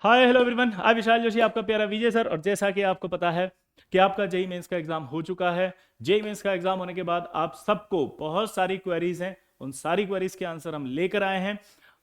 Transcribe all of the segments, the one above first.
Hi hello everyone, आई विशाल जोशी, आपका प्यारा विजय sir. और जैसा कि आपको पता है कि आपका जेई मेंस का एग्जाम हो चुका है। जेई मेंस का एग्जाम होने के बाद आप सबको बहुत सारी क्वेरीज हैं, उन सारी क्वेरीज के आंसर हम लेकर आए हैं।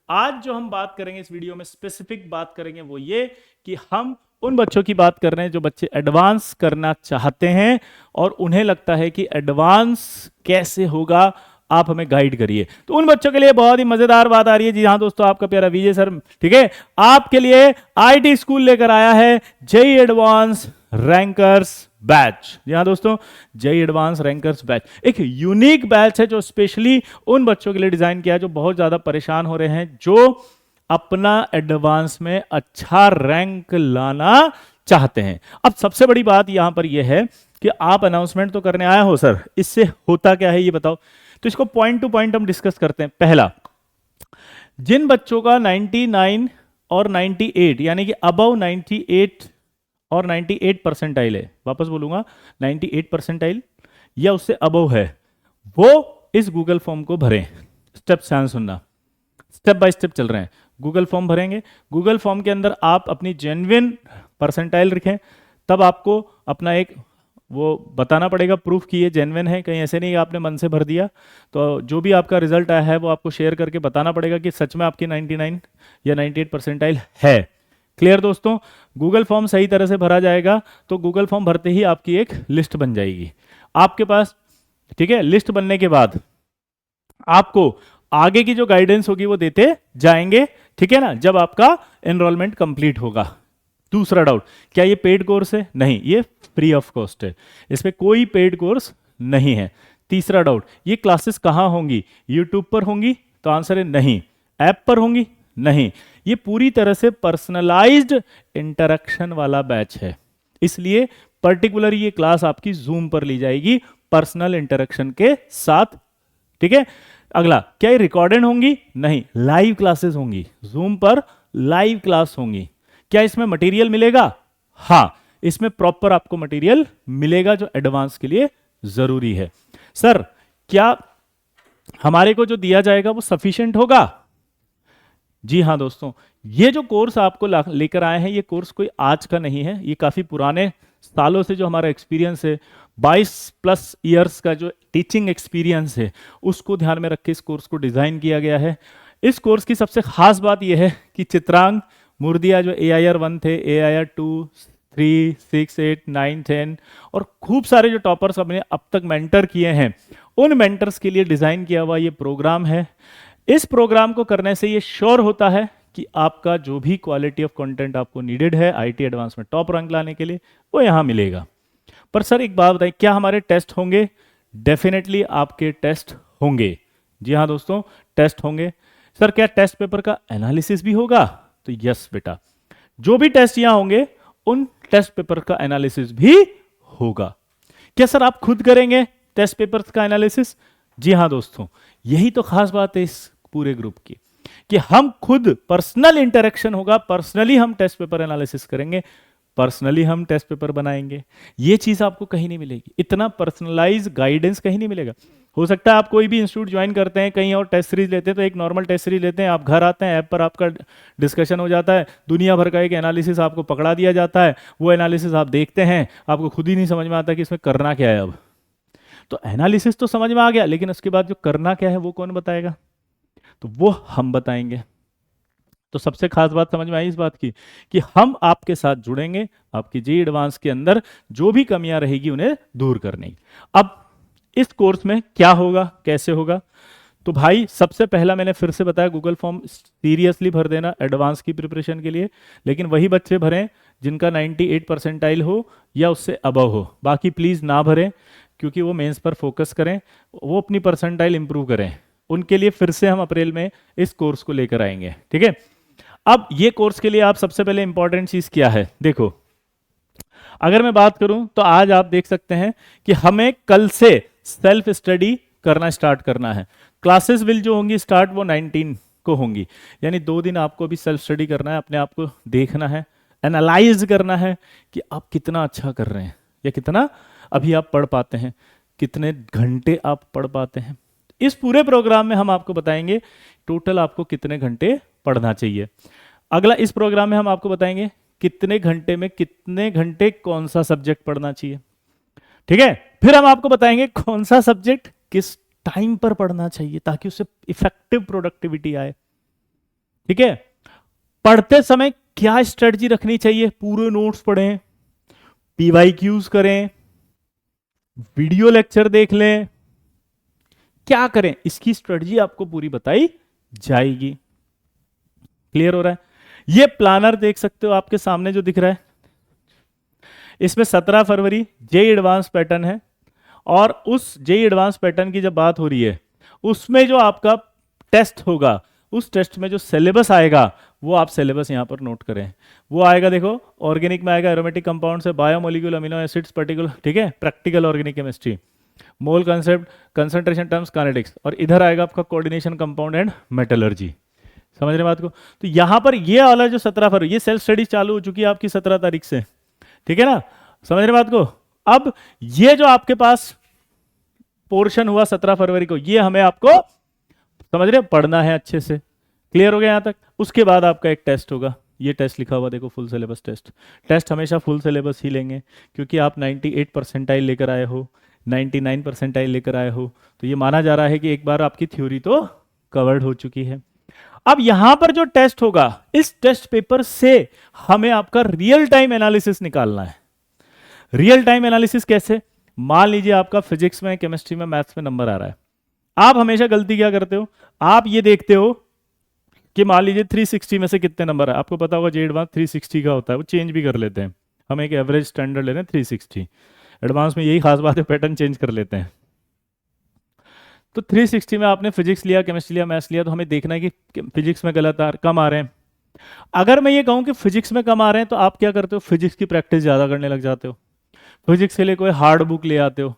आज जो हम बात करेंगे इस वीडियो में, स्पेसिफिक बात करेंगे, वो ये कि हम उन बच्चों की बात कर रहे हैं जो बच्चे एडवांस करना चाहते हैं और उन्हें लगता है कि एडवांस कैसे होगा, आप हमें गाइड करिए। तो उन बच्चों के लिए बहुत ही मजेदार बात आ रही है। जी हाँ दोस्तों, आपका प्यारा विजय सर, ठीक है, आपके लिए आईटी स्कूल लेकर आया है जेई एडवांस रैंकर्स बैच। जी हाँ दोस्तों, जेई एडवांस रैंकर्स बैच एक यूनिक बैच है जो स्पेशली उन बच्चों के लिए डिजाइन किया है जो बहुत ज्यादा परेशान हो रहे हैं, जो अपना एडवांस में अच्छा रैंक लाना चाहते हैं। अब सबसे बड़ी बात यहां पर यह है कि आप अनाउंसमेंट तो करने आया हो सर, इससे होता क्या है ये बताओ। तो इसको पॉइंट टू पॉइंट हम डिस्कस करते हैं। पहला, जिन बच्चों का 99 और 98 यानी कि अबव 98 और 98 परसेंटाइल है, वापस बोलूंगा 98 परसेंटाइल या उससे अबव है, वो इस गूगल फॉर्म को भरें। स्टेप ध्यान सुनना, स्टेप बाय स्टेप चल रहे हैं। गूगल फॉर्म भरेंगे, गूगल फॉर्म के अंदर आप अपनी जेन्युइन परसेंटाइल लिखें, तब आपको अपना एक वो बताना पड़ेगा प्रूफ कि ये जेन्युइन है। कहीं ऐसे नहीं कि आपने मन से भर दिया। तो जो भी आपका रिजल्ट आया है वो आपको शेयर करके बताना पड़ेगा कि सच में आपकी 99 या 98 परसेंटाइल है। क्लियर दोस्तों, गूगल फॉर्म सही तरह से भरा जाएगा तो गूगल फॉर्म भरते ही आपकी एक लिस्ट बन जाएगी आपके पास। ठीक है, लिस्ट बनने के बाद आपको आगे की जो गाइडेंस होगी वो देते जाएंगे, ठीक है ना, जब आपका एनरोलमेंट कंप्लीट होगा। दूसरा डाउट, क्या ये पेड कोर्स है? नहीं, ये फ्री ऑफ कॉस्ट है, इसमें कोई पेड कोर्स नहीं है। तीसरा डाउट, ये क्लासेस कहां होंगी? यूट्यूब पर होंगी? तो आंसर है नहीं। ऐप पर होंगी? नहीं। ये पूरी तरह से पर्सनलाइज्ड इंटरेक्शन वाला बैच है, इसलिए पर्टिकुलर ये क्लास आपकी जूम पर ली जाएगी पर्सनल इंटरेक्शन के साथ। ठीक है, अगला, क्या ये रिकॉर्डेड होंगी? नहीं, लाइव क्लासेस होंगी, जूम पर लाइव क्लास होंगी। क्या इसमें मटेरियल मिलेगा? हाँ, इसमें प्रॉपर आपको मटेरियल मिलेगा जो एडवांस के लिए जरूरी है। सर, क्या हमारे को जो दिया जाएगा वो सफिशिएंट होगा? जी हाँ दोस्तों, ये जो कोर्स आपको लेकर आए हैं, ये कोर्स कोई आज का नहीं है, ये काफी पुराने सालों से जो हमारा एक्सपीरियंस है, 22+ ईयर्स का जो टीचिंग एक्सपीरियंस है, उसको ध्यान में रख के इस कोर्स को डिजाइन किया गया है। इस कोर्स की सबसे खास बात यह है कि चित्रांग मुर्दिया जो AIR 1 थे, AIR 2, 3, 6, 8, 9, 10 और खूब सारे जो टॉपर्स हमने अब तक मेंटर किए हैं, उन मेंटर्स के लिए डिजाइन किया हुआ ये प्रोग्राम है। इस प्रोग्राम को करने से ये श्योर होता है कि आपका जो भी क्वालिटी ऑफ कंटेंट आपको नीडेड है आईटी एडवांस में टॉप रैंक लाने के लिए, वो यहां मिलेगा। पर सर एक बात बताइए, क्या हमारे टेस्ट होंगे? डेफिनेटली आपके टेस्ट होंगे। जी हाँ दोस्तों, टेस्ट होंगे। सर क्या टेस्ट पेपर का एनालिसिस भी होगा? तो यस बेटा, जो भी टेस्ट यहां होंगे उन टेस्ट पेपर का एनालिसिस भी होगा। क्या सर आप खुद करेंगे टेस्ट पेपर्स का एनालिसिस? जी हाँ दोस्तों, यही तो खास बात है इस पूरे ग्रुप की, कि हम खुद पर्सनल इंटरेक्शन होगा, पर्सनली हम टेस्ट पेपर एनालिसिस करेंगे, पर्सनली हम टेस्ट पेपर बनाएंगे। ये चीज आपको कहीं नहीं मिलेगी, इतना पर्सनलाइज गाइडेंस कहीं नहीं मिलेगा। हो सकता है आप कोई भी इंस्टीट्यूट ज्वाइन करते हैं, कहीं और टेस्ट सीरीज लेते हैं, तो एक नॉर्मल टेस्ट सीरीज लेते हैं, आप घर आते हैं, ऐप पर आपका डिस्कशन हो जाता है, दुनिया भर का एक एनालिसिस आपको पकड़ा दिया जाता है, वो एनालिसिस आप देखते हैं, आपको खुद ही नहीं समझ में आता कि इसमें करना क्या है। अब तो एनालिसिस तो समझ में आ गया, लेकिन उसके बाद जो करना क्या है वो कौन बताएगा? तो वो हम बताएंगे। तो सबसे खास बात समझ में आई इस बात की कि हम आपके साथ जुड़ेंगे, आपकी जेईई एडवांस के अंदर जो भी कमियां रहेगी उन्हें दूर करने की। अब इस कोर्स में क्या होगा, कैसे होगा? तो भाई सबसे पहला मैंने फिर से बताया, गूगल फॉर्म सीरियसली भर देना एडवांस की प्रिपरेशन के लिए, लेकिन वही बच्चे भरें जिनका 98 परसेंटाइल हो या उससे अबव हो। बाकी प्लीज ना भरें, क्योंकि वो मेंस पर फोकस करें, वो अपनी परसेंटाइल इंप्रूव करें। उनके लिए फिर से हम अप्रैल में इस कोर्स को लेकर आएंगे, ठीक है। अब ये कोर्स के लिए आप सबसे पहले इंपॉर्टेंट चीज क्या है, देखो, अगर मैं बात करूं तो आज आप देख सकते हैं कि हमें कल से सेल्फ स्टडी करना स्टार्ट करना है। क्लासेस विल जो होंगी स्टार्ट वो 19 को होंगी, यानी 2 दिन आपको भी सेल्फ स्टडी करना है, अपने आप को देखना है, एनालाइज करना है कि आप कितना अच्छा कर रहे हैं या कितना अभी आप पढ़ पाते हैं, कितने घंटे आप पढ़ पाते हैं। इस पूरे प्रोग्राम में हम आपको बताएंगे टोटल आपको कितने घंटे पढ़ना चाहिए। अगला इस प्रोग्राम में हम आपको बताएंगे कितने घंटे में कितने घंटे कौन सा सब्जेक्ट पढ़ना चाहिए, ठीक है। फिर हम आपको बताएंगे कौन सा सब्जेक्ट किस टाइम पर पढ़ना चाहिए ताकि उससे इफेक्टिव प्रोडक्टिविटी आए, ठीक है। पढ़ते समय क्या स्ट्रेटजी रखनी चाहिए, पूरे नोट्स पढ़ें, पीवाईक्यूज करें, वीडियो लेक्चर देख लें, क्या करें, इसकी स्ट्रेटजी आपको पूरी बताई जाएगी। क्लियर हो रहा है? ये प्लानर देख सकते हो आपके सामने जो दिख रहा है, इसमें 17 फरवरी जेईई एडवांस पैटर्न है, और उस जेईई एडवांस पैटर्न की जब बात हो रही है उसमें जो आपका टेस्ट होगा, उस टेस्ट में जो सिलेबस आएगा वो आप सिलेबस यहां पर नोट करें। वो आएगा, देखो ऑर्गेनिक में आएगा एरोमेटिक कंपाउंड से बायोमोलिक्यूल अमीनो एसिड्स पर्टिकुलर, ठीक है, प्रैक्टिकल ऑर्गेनिक केमिस्ट्री, मोल कंसेप्ट, कंसंट्रेशन टर्म्स, काइनेटिक्स, और इधर आएगा आपका कोऑर्डिनेशन कंपाउंड एंड मेटलर्जी। समझ रहे बात को? तो यहां पर ये वाला जो 17 फरवरी, ये सेल्फ स्टडी चालू हो चुकी है आपकी 17 तारीख से, ठीक है ना, समझ रहे बात को। अब ये जो आपके पास पोर्शन हुआ 17 फरवरी को, ये हमें आपको समझ रहे पढ़ना है अच्छे से। क्लियर हो गया यहां तक? उसके बाद आपका एक टेस्ट होगा, ये टेस्ट लिखा हुआ देखो, फुल सिलेबस टेस्ट। टेस्ट हमेशा फुल सिलेबस ही लेंगे क्योंकि आप 98 परसेंटाइल लेकर आए हो, 99 परसेंटाइल लेकर आए हो, तो ये माना जा रहा है कि एक बार आपकी थ्योरी तो कवर्ड हो चुकी है। अब यहां पर जो टेस्ट होगा, इस टेस्ट पेपर से हमें आपका रियल टाइम एनालिसिस निकालना है। रियल टाइम एनालिसिस कैसे? मान लीजिए आपका फिजिक्स में, केमिस्ट्री में, मैथ्स में नंबर आ रहा है, आप हमेशा गलती क्या करते हो, आप ये देखते हो कि मान लीजिए 360 में से कितने नंबर है। आपको पता होगा जेईई एडवांस 360 का होता है, वो चेंज भी कर लेते हैं, हम एक एवरेज स्टैंडर्ड ले रहे हैं 360, एडवांस में यही खास बात है, पैटर्न चेंज कर लेते हैं। तो 360 में आपने फिजिक्स लिया, केमिस्ट्री लिया, मैथ्स लिया, तो हमें देखना है कि फिजिक्स में गलत कम आ रहे हैं। अगर मैं ये कहूं कि फिजिक्स में कम आ रहे हैं, तो आप क्या करते हो, फिजिक्स की प्रैक्टिस ज्यादा करने लग जाते हो, फिजिक्स के लिए कोई हार्ड बुक ले आते हो,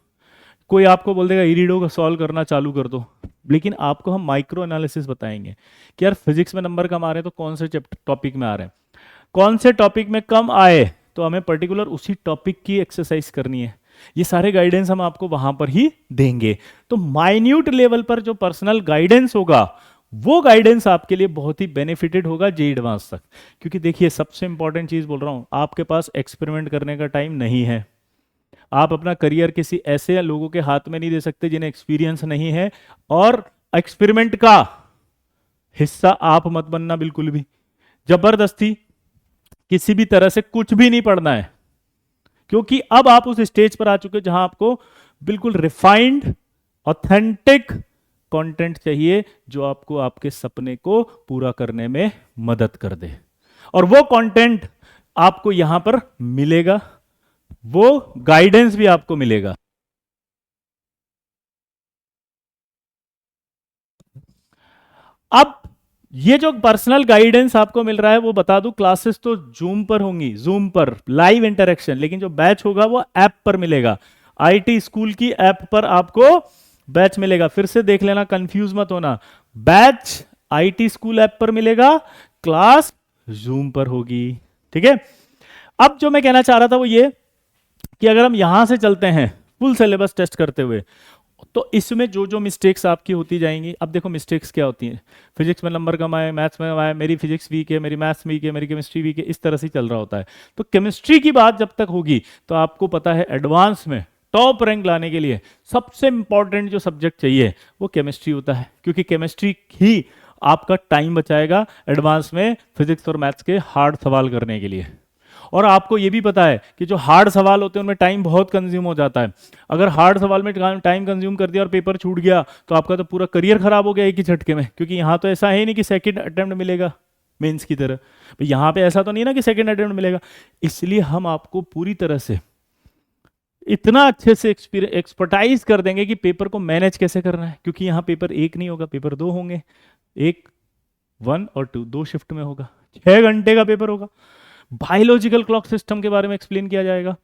कोई आपको बोल देगा इरीडो का सॉल्व करना चालू कर दो। लेकिन आपको हम माइक्रो एनालिसिस बताएंगे कि यार फिजिक्स में नंबर कम आ रहे हैं तो कौन से टॉपिक में आ रहे हैं, कौन से टॉपिक में कम आए तो हमें पर्टिकुलर उसी टॉपिक की एक्सरसाइज करनी है। ये सारे गाइडेंस हम आपको वहां पर ही देंगे। तो माइन्यूट लेवल पर जो पर्सनल गाइडेंस होगा, वो गाइडेंस आपके लिए बहुत ही बेनिफिटेड होगा जेईई एडवांस तक। क्योंकि देखिए सबसे इंपॉर्टेंट चीज बोल रहा हूं, आपके पास एक्सपेरिमेंट करने का टाइम नहीं है। आप अपना करियर किसी ऐसे लोगों के हाथ में नहीं दे सकते जिन्हें एक्सपीरियंस नहीं है, और एक्सपेरिमेंट का हिस्सा आप मत बनना बिल्कुल भी। जबरदस्ती किसी भी तरह से कुछ भी नहीं पढ़ना है, क्योंकि अब आप उस स्टेज पर आ चुके हो जहां आपको बिल्कुल रिफाइंड ऑथेंटिक कंटेंट चाहिए जो आपको आपके सपने को पूरा करने में मदद कर दे। और वो कंटेंट आपको यहां पर मिलेगा, वो गाइडेंस भी आपको मिलेगा। अब ये जो पर्सनल गाइडेंस आपको मिल रहा है, वो बता दूं, क्लासेस तो जूम पर होंगी, जूम पर लाइव इंटरेक्शन, लेकिन जो बैच होगा वो ऐप पर मिलेगा। आईटी स्कूल की ऐप पर आपको बैच मिलेगा। फिर से देख लेना, कंफ्यूज मत होना, बैच आईटी स्कूल ऐप पर मिलेगा, क्लास जूम पर होगी, ठीक है। अब जो मैं कहना चाह रहा था वो ये कि अगर हम यहां से चलते हैं फुल सिलेबस टेस्ट करते हुए, तो इसमें जो जो मिस्टेक्स आपकी होती जाएंगी, अब देखो मिस्टेक्स क्या होती हैं, फिजिक्स में नंबर कम आए, मैथ्स में आए, मेरी फिजिक्स वीक है, मेरी मैथ्स वीक है, मेरी केमिस्ट्री वीक है, इस तरह से चल रहा होता है। तो केमिस्ट्री की बात जब तक होगी तो आपको पता है एडवांस में टॉप रैंक लाने के लिए सबसे इंपॉर्टेंट जो सब्जेक्ट चाहिए वो केमिस्ट्री होता है, क्योंकि केमिस्ट्री ही आपका टाइम बचाएगा एडवांस में फिजिक्स और मैथ्स के हार्ड सवाल करने के लिए। और आपको यह भी पता है कि जो हार्ड सवाल होते हैं उनमें टाइम बहुत कंज्यूम हो जाता है। अगर हार्ड सवाल में टाइम कंज्यूम कर दिया और पेपर छूट गया तो आपका तो पूरा करियर खराब हो गया एक ही झटके में, क्योंकि यहाँ तो ऐसा है नहीं कि सेकंड अटेम्प्ट मिलेगा मेंस की तरह, यहाँ पे ऐसा तो नहीं ना कि सेकंड अटेम्प्ट मिलेगा। इसलिए हम आपको पूरी तरह से इतना अच्छे से एक्सपर्टाइज कर देंगे कि पेपर को मैनेज कैसे करना है, क्योंकि यहाँ पेपर एक नहीं होगा, पेपर दो होंगे, एक 1 और 2, 2 शिफ्ट में होगा, 6 घंटे का पेपर होगा। बायोलॉजिकल क्लॉक सिस्टम के बारे में एक्सप्लेन किया जाएगा,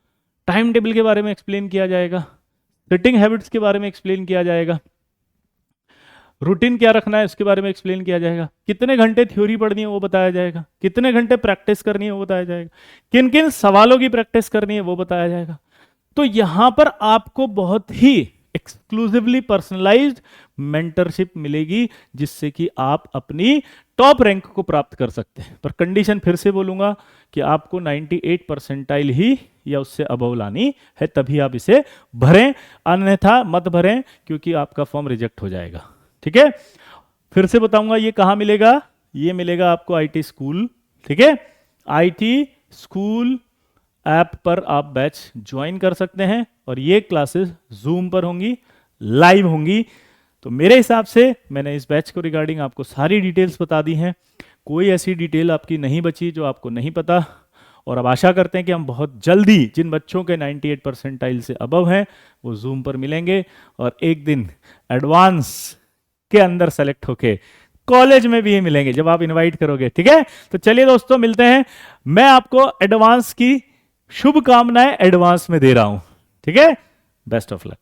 टाइम टेबल के बारे में एक्सप्लेन किया जाएगा, सिटिंग हैबिट्स के बारे में एक्सप्लेन किया जाएगा, रूटीन क्या रखना है उसके बारे में एक्सप्लेन किया जाएगा, कितने घंटे थ्योरी पढ़नी है वो बताया जाएगा, कितने घंटे प्रैक्टिस करनी है वो बताया जाएगा, किन किन सवालों की प्रैक्टिस करनी है वो बताया जाएगा। तो यहां पर आपको बहुत ही एक्सक्लूसिवली पर्सनलाइज्ड मेंटरशिप मिलेगी, जिससे कि आप अपनी टॉप रैंक को प्राप्त कर सकते हैं। पर कंडीशन फिर से बोलूंगा कि आपको 98 परसेंटाइल ही या उससे अबव लानी है, तभी आप इसे भरें, अन्यथा मत भरें क्योंकि आपका फॉर्म रिजेक्ट हो जाएगा। ठीक है, फिर से बताऊंगा ये कहां मिलेगा, ये मिलेगा आपको आईटी स्कूल। ठीक है, आईटी स्कूल ऐप पर आप बैच ज्वाइन कर सकते हैं और ये क्लासेस जूम पर होंगी, लाइव होंगी। तो मेरे हिसाब से मैंने इस बैच को रिगार्डिंग आपको सारी डिटेल्स बता दी हैं, कोई ऐसी डिटेल आपकी नहीं बची जो आपको नहीं पता। और अब आशा करते हैं कि हम बहुत जल्दी जिन बच्चों के 98 परसेंटाइल से अबव हैं वो जूम पर मिलेंगे और एक दिन एडवांस के अंदर सेलेक्ट होके कॉलेज में भी मिलेंगे जब आप इनवाइट करोगे। ठीक है, तो चलिए दोस्तों मिलते हैं। मैं आपको एडवांस की शुभकामनाएं एडवांस में दे रहा हूं। ठीक है, बेस्ट ऑफ लक।